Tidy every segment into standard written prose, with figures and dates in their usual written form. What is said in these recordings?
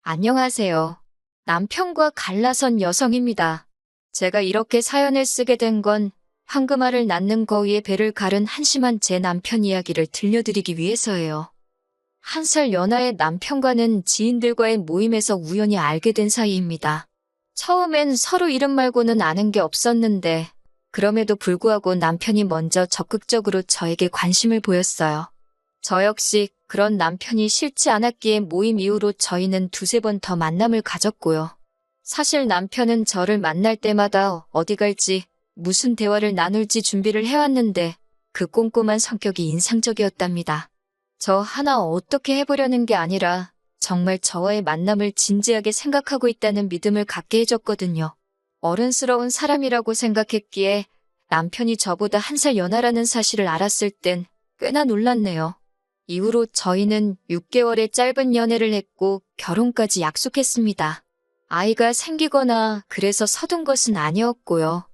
안녕하세요. 남편과 갈라선 여성입니다. 제가 이렇게 사연을 쓰게 된 건 황금알을 낳는 거위에 배를 가른 한심한 제 남편 이야기를 들려드리기 위해서예요. 한 살 연하의 남편과는 지인들과의 모임에서 우연히 알게 된 사이입니다. 처음엔 서로 이름 말고는 아는 게 없었는데 그럼에도 불구하고 남편이 먼저 적극적으로 저에게 관심을 보였어요. 저 역시 그런 남편이 싫지 않았기에 모임 이후로 저희는 두세 번 더 만남을 가졌고요. 사실 남편은 저를 만날 때마다 어디 갈지, 무슨 대화를 나눌지 준비를 해왔는데 그 꼼꼼한 성격이 인상적이었답니다. 저 하나 어떻게 해보려는 게 아니라 정말 저와의 만남을 진지하게 생각하고 있다는 믿음을 갖게 해줬거든요. 어른스러운 사람이라고 생각했기에 남편이 저보다 한 살 연하라는 사실을 알았을 땐 꽤나 놀랐네요. 이후로 저희는 6개월의 짧은 연애를 했고 결혼까지 약속했습니다. 아이가 생기거나 그래서 서둔 것은 아니었고요.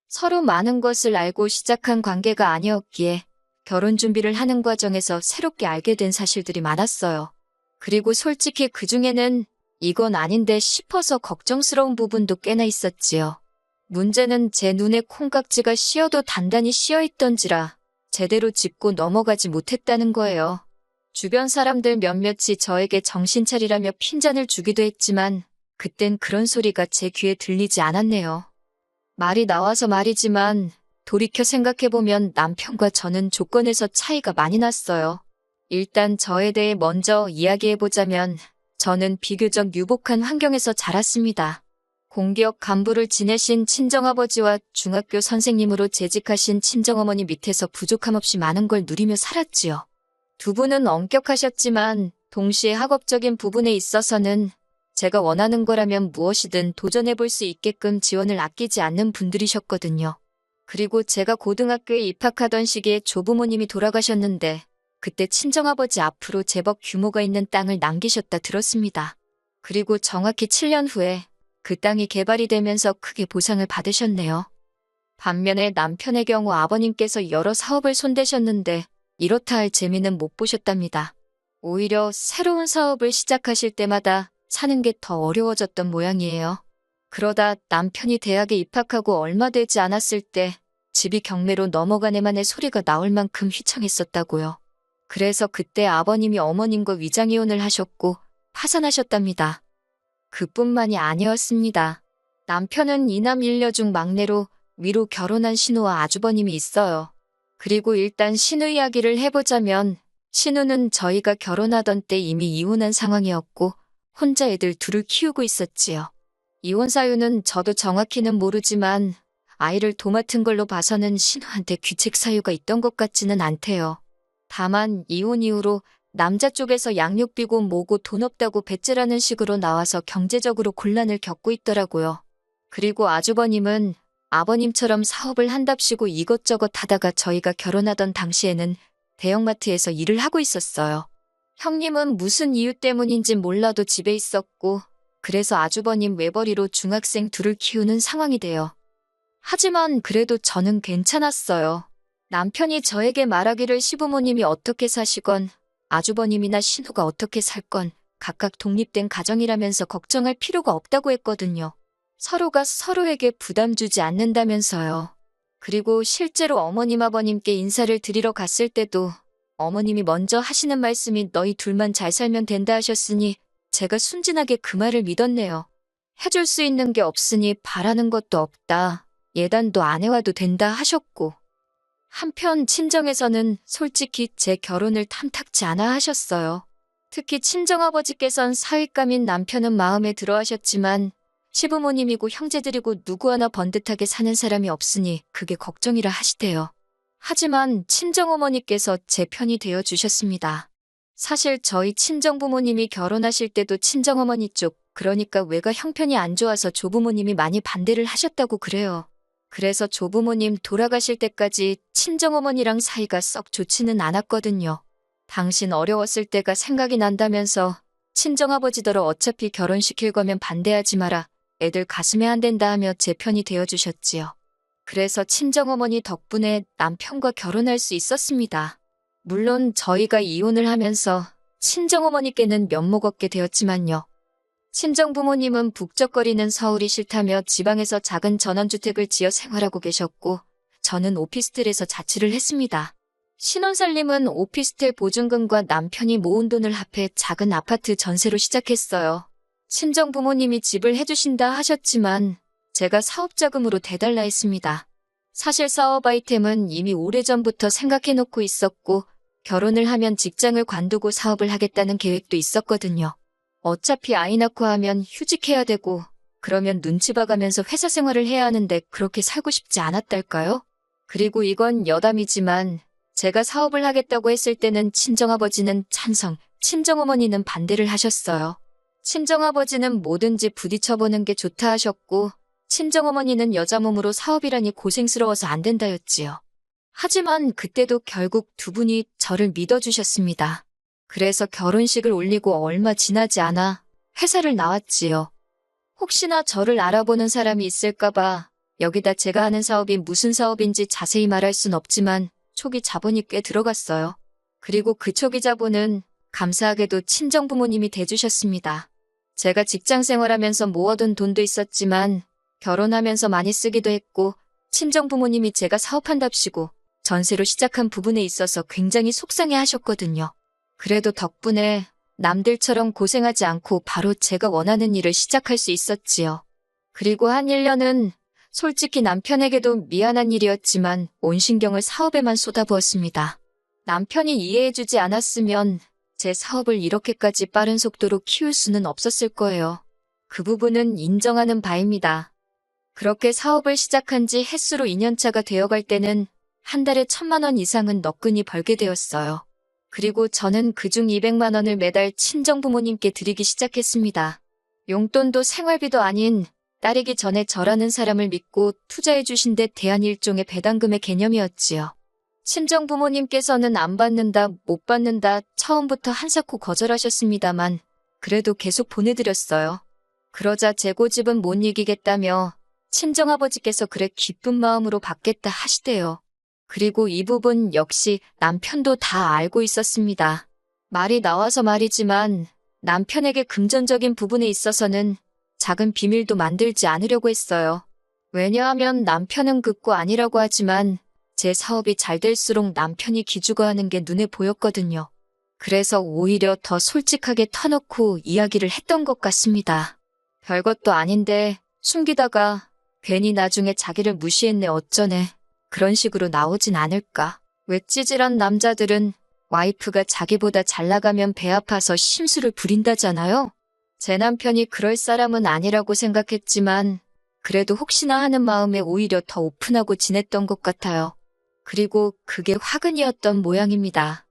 서로 많은 것을 알고 시작한 관계가 아니었기에 결혼 준비를 하는 과정에서 새롭게 알게 된 사실들이 많았어요. 그리고 솔직히 그중에는 이건 아닌데 싶어서 걱정스러운 부분도 꽤나 있었지요. 문제는 제 눈에 콩깍지가 씌어도 단단히 씌어있던지라 제대로 짚고 넘어가지 못했다는 거예요. 주변 사람들 몇몇이 저에게 정신 차리라며 핀잔을 주기도 했지만 그땐 그런 소리가 제 귀에 들리지 않았네요. 말이 나와서 말이지만 돌이켜 생각해보면 남편과 저는 조건에서 차이가 많이 났어요. 일단 저에 대해 먼저 이야기해보자면 저는 비교적 유복한 환경에서 자랐습니다. 공기업 간부를 지내신 친정아버지와 중학교 선생님으로 재직하신 친정어머니 밑에서 부족함 없이 많은 걸 누리며 살았지요. 두 분은 엄격하셨지만 동시에 학업적인 부분에 있어서는 제가 원하는 거라면 무엇이든 도전해볼 수 있게끔 지원을 아끼지 않는 분들이셨거든요. 그리고 제가 고등학교에 입학하던 시기에 조부모님이 돌아가셨는데 그때 친정아버지 앞으로 제법 규모가 있는 땅을 남기셨다 들었습니다. 그리고 정확히 7년 후에 그 땅이 개발이 되면서 크게 보상을 받으셨네요. 반면에 남편의 경우 아버님께서 여러 사업을 손대셨는데 이렇다 할 재미는 못 보셨답니다. 오히려 새로운 사업을 시작하실 때마다 사는 게 더 어려워졌던 모양이에요. 그러다 남편이 대학에 입학하고 얼마 되지 않았을 때 집이 경매로 넘어가네만의 소리가 나올 만큼 휘청했었다고요. 그래서 그때 아버님이 어머님과 위장이혼을 하셨고 파산하셨답니다. 그뿐만이 아니었습니다. 남편은 이남 일녀 중 막내로 위로 결혼한 신우와 아주버님이 있어요. 그리고 일단 신우 이야기를 해보자면 신우는 저희가 결혼하던 때 이미 이혼한 상황이었고 혼자 애들 둘을 키우고 있었지요. 이혼 사유는 저도 정확히는 모르지만 아이를 도맡은 걸로 봐서는 신우한테 귀책 사유가 있던 것 같지는 않대요. 다만 이혼 이후로 남자 쪽에서 양육비고 뭐고 돈 없다고 배째라는 식으로 나와서 경제적으로 곤란을 겪고 있더라고요. 그리고 아주버님은 아버님처럼 사업을 한답시고 이것저것 하다가 저희가 결혼하던 당시에는 대형마트에서 일을 하고 있었어요. 형님은 무슨 이유 때문인진 몰라도 집에 있었고 그래서 아주버님 외벌이로 중학생 둘을 키우는 상황이 돼요. 하지만 그래도 저는 괜찮았어요. 남편이 저에게 말하기를 시부모님이 어떻게 사시건 아주버님이나 신우가 어떻게 살건 각각 독립된 가정이라면서 걱정할 필요가 없다고 했거든요. 서로가 서로에게 부담 주지 않는다면서요. 그리고 실제로 어머님 아버님께 인사를 드리러 갔을 때도 어머님이 먼저 하시는 말씀이 너희 둘만 잘 살면 된다 하셨으니 제가 순진하게 그 말을 믿었네요. 해줄 수 있는 게 없으니 바라는 것도 없다. 예단도 안 해와도 된다 하셨고. 한편 친정에서는 솔직히 제 결혼을 탐탁지 않아 하셨어요. 특히 친정아버지께선 사윗감인 남편은 마음에 들어 하셨지만 시부모님이고 형제들이고 누구 하나 번듯하게 사는 사람이 없으니 그게 걱정이라 하시대요. 하지만 친정어머니께서 제 편이 되어 주셨습니다. 사실 저희 친정부모님이 결혼하실 때도 친정어머니 쪽, 그러니까 외가 형편이 안 좋아서 조부모님이 많이 반대를 하셨다고 그래요. 그래서 조부모님 돌아가실 때까지 친정어머니랑 사이가 썩 좋지는 않았거든요. 당신 어려웠을 때가 생각이 난다면서 친정아버지더러 어차피 결혼시킬 거면 반대하지 마라. 애들 가슴에 안 된다 하며 제 편이 되어주셨지요. 그래서 친정어머니 덕분에 남편과 결혼할 수 있었습니다. 물론 저희가 이혼을 하면서 친정어머니께는 면목 없게 되었지만요. 친정 부모님은 북적거리는 서울이 싫다며 지방에서 작은 전원주택을 지어 생활하고 계셨고, 저는 오피스텔에서 자취를 했습니다. 신혼살림은 오피스텔 보증금과 남편이 모은 돈을 합해 작은 아파트 전세로 시작했어요. 친정 부모님이 집을 해주신다 하셨지만 제가 사업자금으로 대달라 했습니다. 사실 사업 아이템은 이미 오래전부터 생각해놓고 있었고 결혼을 하면 직장을 관두고 사업을 하겠다는 계획도 있었거든요. 어차피 아이 낳고 하면 휴직해야 되고 그러면 눈치 봐가면서 회사 생활을 해야 하는데 그렇게 살고 싶지 않았달까요? 그리고 이건 여담이지만 제가 사업을 하겠다고 했을 때는 친정아버지는 찬성, 친정어머니는 반대를 하셨어요. 친정아버지는 뭐든지 부딪혀보는 게 좋다 하셨고 친정어머니는 여자 몸으로 사업이라니 고생스러워서 안 된다였지요. 하지만 그때도 결국 두 분이 저를 믿어주셨습니다. 그래서 결혼식을 올리고 얼마 지나지 않아 회사를 나왔지요. 혹시나 저를 알아보는 사람이 있을까봐 여기다 제가 하는 사업이 무슨 사업인지 자세히 말할 순 없지만 초기 자본이 꽤 들어갔어요. 그리고 그 초기 자본은 감사하게도 친정부모님이 대주셨습니다. 제가 직장 생활하면서 모아둔 돈도 있었지만 결혼하면서 많이 쓰기도 했고 친정부모님이 제가 사업한답시고 전세로 시작한 부분에 있어서 굉장히 속상해 하셨거든요. 그래도 덕분에 남들처럼 고생하지 않고 바로 제가 원하는 일을 시작할 수 있었지요. 그리고 한 1년은 솔직히 남편에게도 미안한 일이었지만 온 신경을 사업에만 쏟아부었습니다. 남편이 이해해주지 않았으면 제 사업을 이렇게까지 빠른 속도로 키울 수는 없었을 거예요. 그 부분은 인정하는 바입니다. 그렇게 사업을 시작한 지 햇수로 2년차가 되어갈 때는 한 달에 1,000만 원 이상은 너끈히 벌게 되었어요. 그리고 저는 그중 200만 원을 매달 친정부모님께 드리기 시작했습니다. 용돈도 생활비도 아닌 따르기 전에 저라는 사람을 믿고 투자해 주신 데 대한 일종의 배당금의 개념이었지요. 친정부모님께서는 안 받는다, 못 받는다 처음부터 한사코 거절하셨습니다만 그래도 계속 보내드렸어요. 그러자 제 고집은 못 이기겠다며 친정아버지께서 그래 기쁜 마음으로 받겠다 하시대요. 그리고 이 부분 역시 남편도 다 알고 있었습니다. 말이 나와서 말이지만 남편에게 금전적인 부분에 있어서는 작은 비밀도 만들지 않으려고 했어요. 왜냐하면 남편은 극구 아니라고 하지만 제 사업이 잘 될수록 남편이 기죽어하는 게 눈에 보였거든요. 그래서 오히려 더 솔직하게 터놓고 이야기를 했던 것 같습니다. 별것도 아닌데 숨기다가 괜히 나중에 자기를 무시했네 어쩌네 그런 식으로 나오진 않을까. 외찌질한 남자들은 와이프가 자기보다 잘 나가면 배 아파서 심술을 부린다잖아요. 제 남편이 그럴 사람은 아니라고 생각했지만 그래도 혹시나 하는 마음에 오히려 더 오픈하고 지냈던 것 같아요. 그리고 그게 화근이었던 모양입니다.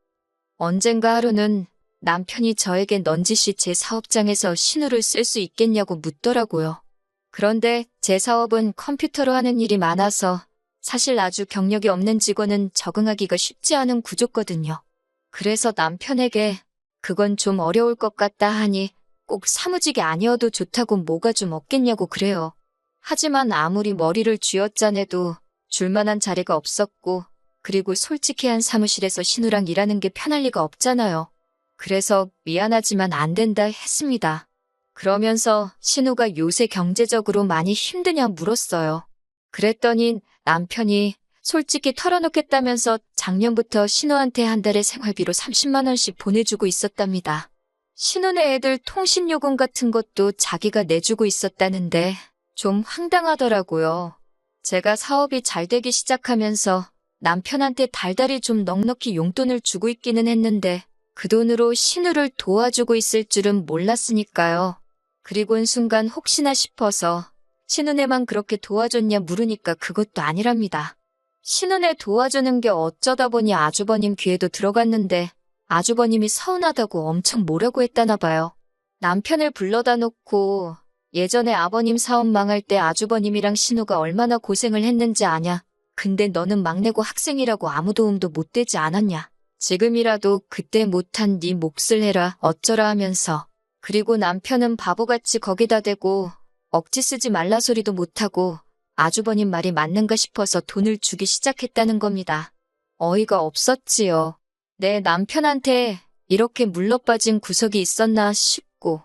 언젠가 하루는 남편이 저에게 넌지시 제 사업장에서 신호를 쓸 수 있겠냐고 묻더라고요. 그런데 제 사업은 컴퓨터로 하는 일이 많아서 사실 아주 경력이 없는 직원은 적응하기가 쉽지 않은 구조거든요. 그래서 남편에게 그건 좀 어려울 것 같다 하니 꼭 사무직이 아니어도 좋다고 뭐가 좀 없겠냐고 그래요. 하지만 아무리 머리를 쥐어짜내도 줄만한 자리가 없었고 그리고 솔직히 한 사무실에서 신우랑 일하는 게 편할 리가 없잖아요. 그래서 미안하지만 안 된다 했습니다. 그러면서 신우가 요새 경제적으로 많이 힘드냐 물었어요. 그랬더니 남편이 솔직히 털어놓겠다면서 작년부터 신우한테 한 달에 생활비로 30만 원씩 보내주고 있었답니다. 신우네 애들 통신요금 같은 것도 자기가 내주고 있었다는데 좀 황당하더라고요. 제가 사업이 잘 되기 시작하면서 남편한테 달달이 좀 넉넉히 용돈을 주고 있기는 했는데 그 돈으로 신우를 도와주고 있을 줄은 몰랐으니까요. 그리고는 순간 혹시나 싶어서 신우네만 그렇게 도와줬냐 물으니까 그것도 아니랍니다. 신우네 도와주는 게 어쩌다 보니 아주버님 귀에도 들어갔는데 아주버님이 서운하다고 엄청 뭐라고 했다나 봐요. 남편을 불러다 놓고 예전에 아버님 사업 망할 때 아주버님이랑 신우가 얼마나 고생을 했는지 아냐. 근데 너는 막내고 학생이라고 아무 도움도 못 되지 않았냐. 지금이라도 그때 못한 네 몫을 해라 어쩌라 하면서. 그리고 남편은 바보같이 거기다 대고 억지 쓰지 말라 소리도 못하고 아주버님 말이 맞는가 싶어서 돈을 주기 시작했다는 겁니다. 어이가 없었지요. 내 남편한테 이렇게 물러빠진 구석이 있었나 싶고.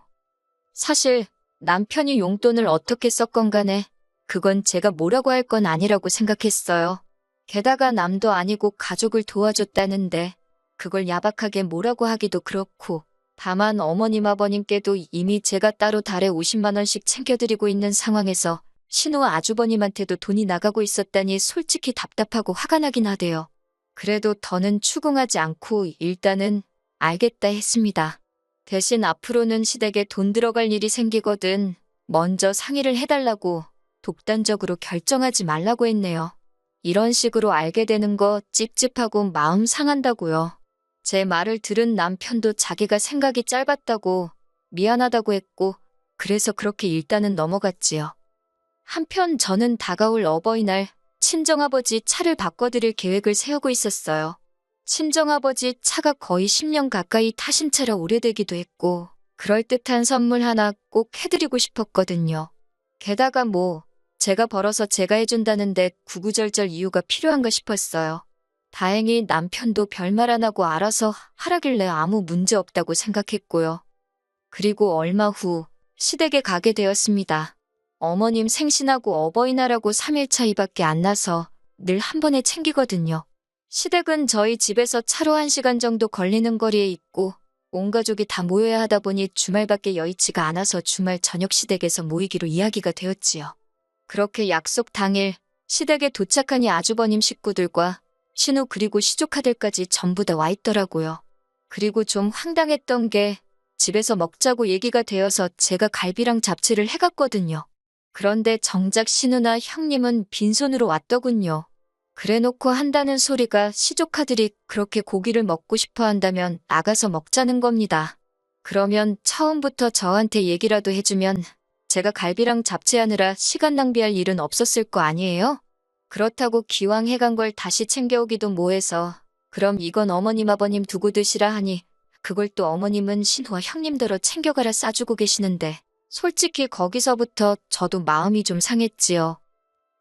사실 남편이 용돈을 어떻게 썼건 간에 그건 제가 뭐라고 할 건 아니라고 생각했어요. 게다가 남도 아니고 가족을 도와줬다는데 그걸 야박하게 뭐라고 하기도 그렇고, 다만 어머님 아버님께도 이미 제가 따로 달에 50만 원씩 챙겨드리고 있는 상황에서 신우 아주버님한테도 돈이 나가고 있었다니 솔직히 답답하고 화가 나긴 하대요. 그래도 더는 추궁하지 않고 일단은 알겠다 했습니다. 대신 앞으로는 시댁에 돈 들어갈 일이 생기거든 먼저 상의를 해달라고 독단적으로 결정하지 말라고 했네요. 이런 식으로 알게 되는 거 찝찝하고 마음 상한다고요. 제 말을 들은 남편도 자기가 생각이 짧았다고 미안하다고 했고, 그래서 그렇게 일단은 넘어갔지요. 한편 저는 다가올 어버이날 친정아버지 차를 바꿔드릴 계획을 세우고 있었어요. 친정아버지 차가 거의 10년 가까이 타신 차라 오래되기도 했고 그럴듯한 선물 하나 꼭 해드리고 싶었거든요. 게다가 제가 벌어서 제가 해준다는데 구구절절 이유가 필요한가 싶었어요. 다행히 남편도 별말 안 하고 알아서 하라길래 아무 문제 없다고 생각했고요. 그리고 얼마 후 시댁에 가게 되었습니다. 어머님 생신하고 어버이날하고 3일 차이밖에 안 나서 늘 한 번에 챙기거든요. 시댁은 저희 집에서 차로 1시간 정도 걸리는 거리에 있고 온 가족이 다 모여야 하다 보니 주말밖에 여의치가 않아서 주말 저녁 시댁에서 모이기로 이야기가 되었지요. 그렇게 약속 당일 시댁에 도착하니 아주버님 식구들과 신우 그리고 시조카들까지 전부 다 와 있더라고요. 그리고 좀 황당했던 게 집에서 먹자고 얘기가 되어서 제가 갈비랑 잡채를 해갔거든요. 그런데 정작 신우나 형님은 빈손으로 왔더군요. 그래놓고 한다는 소리가 시조카들이 그렇게 고기를 먹고 싶어 한다면 나가서 먹자는 겁니다. 그러면 처음부터 저한테 얘기라도 해주면 제가 갈비랑 잡채하느라 시간 낭비할 일은 없었을 거 아니에요? 그렇다고 기왕 해간 걸 다시 챙겨오기도 뭐해서 그럼 이건 어머님 아버님 두고 드시라 하니 그걸 또 어머님은 신우와 형님더러 챙겨가라 싸주고 계시는데 솔직히 거기서부터 저도 마음이 좀 상했지요.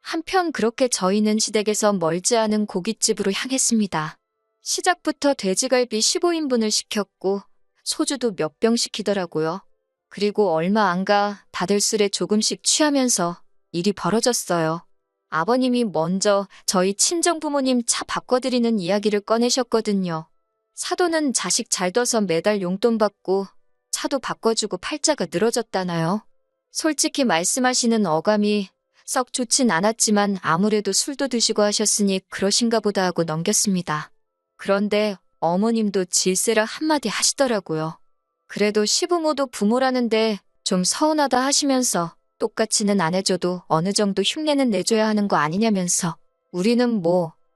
한편 그렇게 저희는 시댁에서 멀지 않은 고깃집으로 향했습니다. 시작부터 돼지갈비 15인분을 시켰고 소주도 몇 병 시키더라고요. 그리고 얼마 안 가 다들 술에 조금씩 취하면서 일이 벌어졌어요. 아버님이 먼저 저희 친정부모님 차 바꿔드리는 이야기를 꺼내셨거든요. 사돈은 자식 잘 둬서 매달 용돈 받고 차도 바꿔주고 팔자가 늘어졌다나요. 솔직히 말씀하시는 어감이 썩 좋진 않았지만 아무래도 술도 드시고 하셨으니 그러신가 보다 하고 넘겼습니다. 그런데 어머님도 질세라 한마디 하시더라고요. 그래도 시부모도 부모라는데 좀 서운하다 하시면서 똑같이는 안 해줘도 어느 정도 흉내는 내줘야 하는 거 아니냐면서 우리는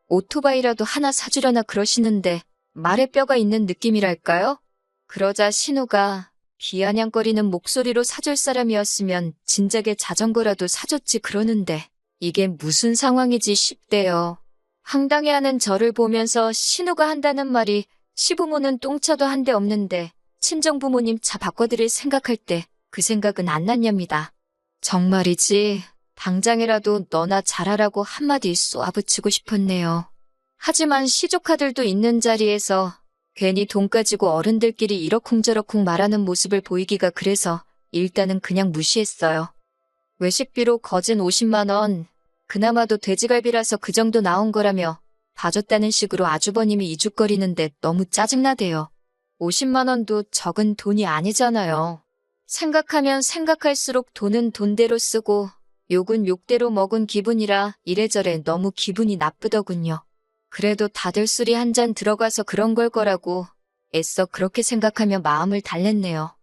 오토바이라도 하나 사주려나 그러시는데 말에 뼈가 있는 느낌이랄까요? 그러자 신우가 비아냥거리는 목소리로 사줄 사람이었으면 진작에 자전거라도 사줬지 그러는데 이게 무슨 상황이지 싶대요. 황당해하는 저를 보면서 신우가 한다는 말이 시부모는 똥차도 한 대 없는데 친정부모님 차 바꿔드릴 생각할 때 그 생각은 안 났냐입니다. 정말이지 당장이라도 너나 잘하라고 한마디 쏘아붙이고 싶었네요. 하지만 시조카들도 있는 자리에서 괜히 돈 가지고 어른들끼리 이러쿵저러쿵 말하는 모습을 보이기가 그래서 일단은 그냥 무시했어요. 외식비로 거진 50만 원, 그나마도 돼지갈비라서 그 정도 나온 거라며 봐줬다는 식으로 아주버님이 이죽거리는데 너무 짜증나대요. 50만 원도 적은 돈이 아니잖아요. 생각하면 생각할수록 돈은 돈대로 쓰고 욕은 욕대로 먹은 기분이라 이래저래 너무 기분이 나쁘더군요. 그래도 다들 술이 한 잔 들어가서 그런 걸 거라고 애써 그렇게 생각하며 마음을 달랬네요.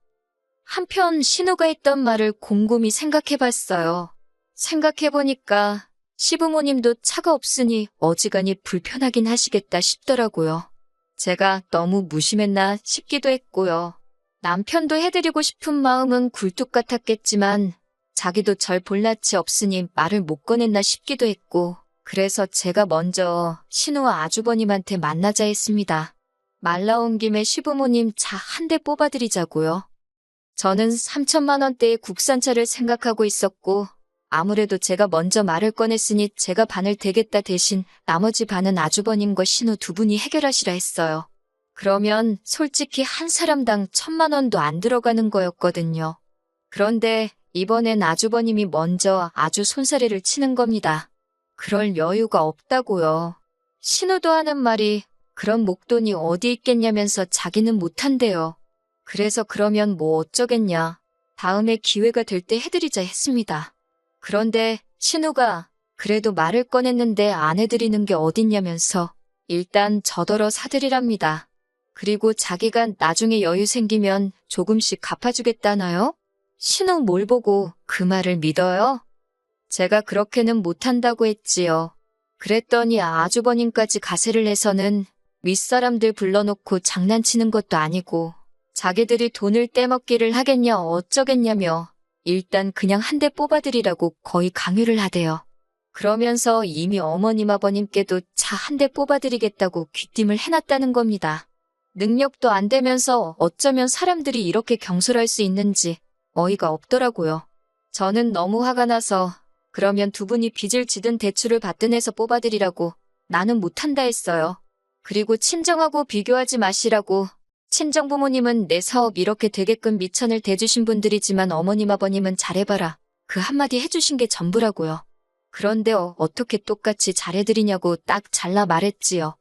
한편 신우가 했던 말을 곰곰이 생각해봤어요. 생각해보니까 시부모님도 차가 없으니 어지간히 불편하긴 하시겠다 싶더라고요. 제가 너무 무심했나 싶기도 했고요. 남편도 해드리고 싶은 마음은 굴뚝 같았겠지만 자기도 절 볼낯이 없으니 말을 못 꺼냈나 싶기도 했고 그래서 제가 먼저 신우와 아주버님한테 만나자 했습니다. 말 나온 김에 시부모님 차 한 대 뽑아드리자고요. 저는 3천만 원대의 국산차를 생각하고 있었고 아무래도 제가 먼저 말을 꺼냈으니 제가 반을 대겠다 대신 나머지 반은 아주버님과 신우 두 분이 해결하시라 했어요. 그러면 솔직히 한 사람당 1,000만 원도 안 들어가는 거였거든요. 그런데 이번엔 아주버님이 먼저 아주 손사래를 치는 겁니다. 그럴 여유가 없다고요. 신우도 하는 말이 그런 목돈이 어디 있겠냐면서 자기는 못한대요. 그래서 그러면 뭐 어쩌겠냐. 다음에 기회가 될 때 해드리자 했습니다. 그런데 신우가 그래도 말을 꺼냈는데 안 해드리는 게 어딨냐면서 일단 저더러 사드리랍니다. 그리고 자기가 나중에 여유 생기면 조금씩 갚아주겠다나요? 신우 뭘 보고 그 말을 믿어요? 제가 그렇게는 못한다고 했지요. 그랬더니 아주버님까지 가세를 해서는 윗사람들 불러놓고 장난치는 것도 아니고 자기들이 돈을 떼먹기를 하겠냐 어쩌겠냐며 일단 그냥 한 대 뽑아드리라고 거의 강요를 하대요. 그러면서 이미 어머님 아버님께도 차 한 대 뽑아드리겠다고 귀띔을 해놨다는 겁니다. 능력도 안 되면서 어쩌면 사람들이 이렇게 경솔할 수 있는지 어이가 없더라고요. 저는 너무 화가 나서 그러면 두 분이 빚을 지든 대출을 받든 해서 뽑아드리라고 나는 못한다 했어요. 그리고 친정하고 비교하지 마시라고. 친정부모님은 내 사업 이렇게 되게끔 미천을 대주신 분들이지만 어머님 아버님은 잘해봐라. 그 한마디 해주신 게 전부라고요. 그런데 어떻게 똑같이 잘해드리냐고 딱 잘라 말했지요.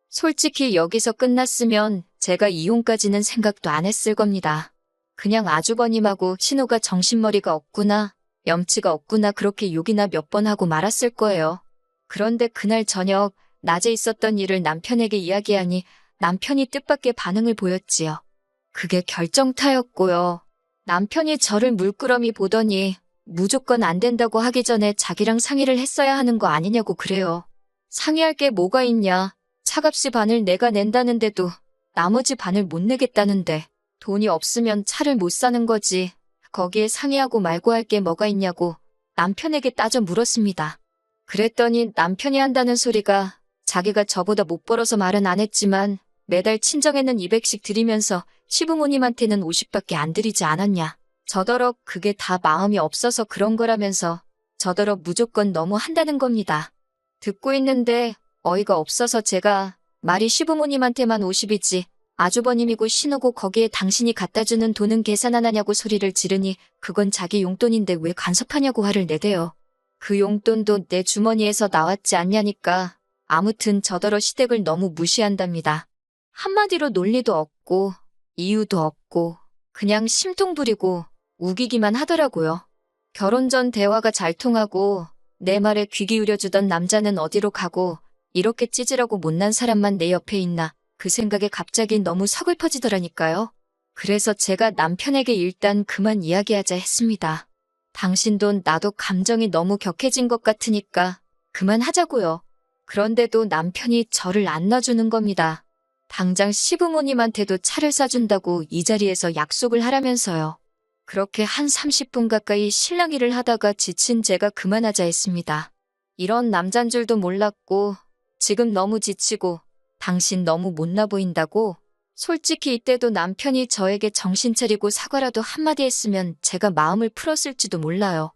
솔직히 여기서 끝났으면 제가 이혼까지는 생각도 안 했을 겁니다. 그냥 아주버님하고 신우가 정신머리가 없구나, 염치가 없구나 그렇게 욕이나 몇 번 하고 말았을 거예요. 그런데 그날 저녁 낮에 있었던 일을 남편에게 이야기하니 남편이 뜻밖의 반응을 보였지요. 그게 결정타였고요. 남편이 저를 물끄러미 보더니 무조건 안 된다고 하기 전에 자기랑 상의를 했어야 하는 거 아니냐고 그래요. 상의할 게 뭐가 있냐. 차값이 반을 내가 낸다는데도 나머지 반을 못 내겠다는데 돈이 없으면 차를 못 사는 거지. 거기에 상의하고 말고 할 게 뭐가 있냐고 남편에게 따져 물었습니다. 그랬더니 남편이 한다는 소리가 자기가 저보다 못 벌어서 말은 안 했지만 매달 친정에는 200씩 드리면서 시부모님한테는 50밖에 안 드리지 않았냐. 저더러 그게 다 마음이 없어서 그런 거라면서 저더러 무조건 너무 한다는 겁니다. 듣고 있는데 어이가 없어서 제가 말이 시부모님한테만 50이지 아주버님이고 신우고 거기에 당신이 갖다주는 돈은 계산 안 하냐고 소리를 지르니 그건 자기 용돈인데 왜 간섭하냐고 화를 내대요. 그 용돈도 내 주머니에서 나왔지 않냐니까. 아무튼 저더러 시댁을 너무 무시한답니다. 한마디로 논리도 없고 이유도 없고 그냥 심통 부리고 우기기만 하더라고요. 결혼 전 대화가 잘 통하고 내 말에 귀 기울여주던 남자는 어디로 가고 이렇게 찌질하고 못난 사람만 내 옆에 있나 그 생각에 갑자기 너무 서글퍼지더라니까요. 그래서 제가 남편에게 일단 그만 이야기하자 했습니다. 당신도 나도 감정이 너무 격해진 것 같으니까 그만하자고요. 그런데도 남편이 저를 안 놔주는 겁니다. 당장 시부모님한테도 차를 사준다고 이 자리에서 약속을 하라면서요. 그렇게 한 30분 가까이 실랑이를 하다가 지친 제가 그만하자 했습니다. 이런 남잔 줄도 몰랐고 지금 너무 지치고 당신 너무 못나 보인다고. 솔직히 이때도 남편이 저에게 정신 차리고 사과라도 한마디 했으면 제가 마음을 풀었을지도 몰라요.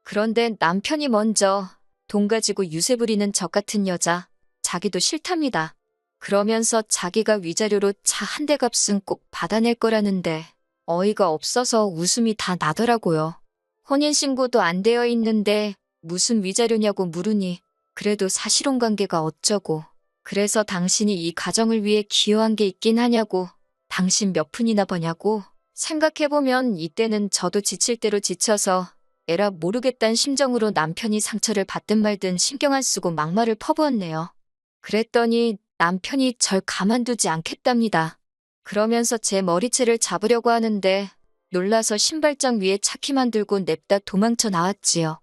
그런데 남편이 먼저 돈 가지고 유세 부리는 저 같은 여자 자기도 싫답니다. 그러면서 자기가 위자료로 차 한 대 값은 꼭 받아낼 거라는데 어이가 없어서 웃음이 다 나더라고요. 혼인신고도 안 되어 있는데 무슨 위자료냐고 물으니 그래도 사실혼 관계가 어쩌고 그래서 당신이 이 가정을 위해 기여한 게 있긴 하냐고 당신 몇 푼이나 버냐고 생각해보면 이때는 저도 지칠 대로 지쳐서 에라 모르겠단 심정으로 남편이 상처를 받든 말든 신경 안 쓰고 막말을 퍼부었네요. 그랬더니 남편이 절 가만두지 않겠답니다. 그러면서 제 머리채를 잡으려고 하는데 놀라서 신발장 위에 차키만 들고 냅다 도망쳐 나왔지요.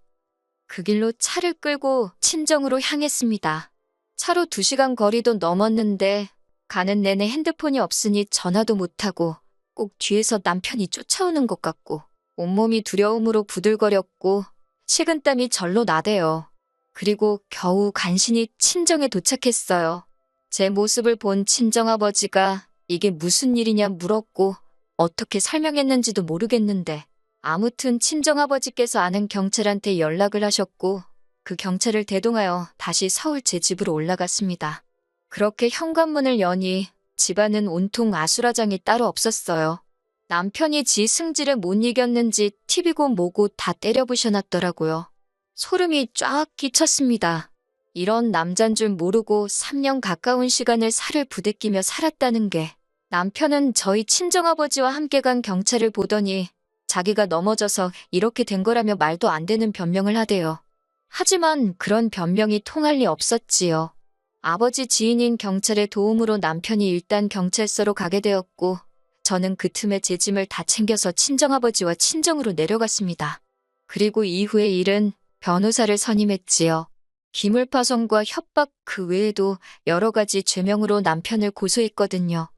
그 길로 차를 끌고 친정으로 향했습니다. 차로 2시간 거리도 넘었는데 가는 내내 핸드폰이 없으니 전화도 못하고 꼭 뒤에서 남편이 쫓아오는 것 같고 온몸이 두려움으로 부들거렸고 식은땀이 절로 나대요. 그리고 겨우 간신히 친정에 도착했어요. 제 모습을 본 친정아버지가 이게 무슨 일이냐 물었고 어떻게 설명했는지도 모르겠는데 아무튼 친정아버지께서 아는 경찰한테 연락을 하셨고 그 경찰을 대동하여 다시 서울 제 집으로 올라갔습니다. 그렇게 현관문을 여니 집안은 온통 아수라장이 따로 없었어요. 남편이 지 승질에 못 이겼는지 TV고 뭐고 다 때려부셔놨더라고요. 소름이 쫙 끼쳤습니다. 이런 남잔 줄 모르고 3년 가까운 시간을 살을 부대끼며 살았다는 게, 남편은 저희 친정아버지와 함께 간 경찰을 보더니 자기가 넘어져서 이렇게 된 거라며 말도 안 되는 변명을 하대요. 하지만 그런 변명이 통할 리 없었지요. 아버지 지인인 경찰의 도움으로 남편이 일단 경찰서로 가게 되었고, 저는 그 틈에 제 짐을 다 챙겨서 친정아버지와 친정으로 내려갔습니다. 그리고 이후의 일은 변호사를 선임했지요. 기물파손과 협박 그 외에도 여러 가지 죄명으로 남편을 고소했거든요.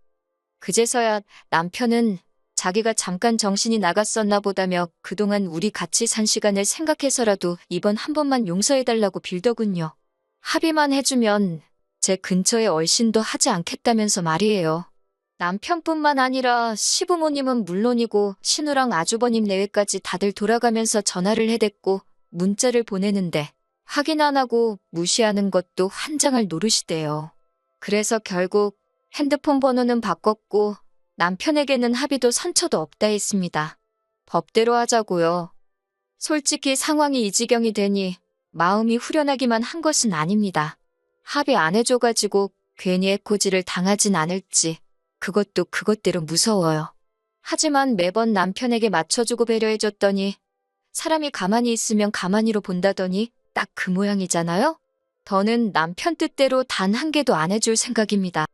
그제서야 남편은 자기가 잠깐 정신이 나갔었나 보다며 그동안 우리 같이 산 시간을 생각해서라도 이번 한 번만 용서해달라고 빌더군요. 합의만 해주면 제 근처에 얼씬도 하지 않겠다면서 말이에요. 남편뿐만 아니라 시부모님은 물론이고 신우랑 아주버님 내외까지 다들 돌아가면서 전화를 해댔고 문자를 보내는데 확인 안 하고 무시하는 것도 환장할 노릇이대요. 그래서 결국 핸드폰 번호는 바꿨고 남편에게는 합의도 상처도 없다 했습니다. 법대로 하자고요. 솔직히 상황이 이 지경이 되니 마음이 후련하기만 한 것은 아닙니다. 합의 안 해줘가지고 괜히 해코지를 당하진 않을지 그것도 그것대로 무서워요. 하지만 매번 남편에게 맞춰주고 배려해줬더니 사람이 가만히 있으면 가만히로 본다더니 딱 그 모양이잖아요? 더는 남편 뜻대로 단 한 개도 안 해줄 생각입니다.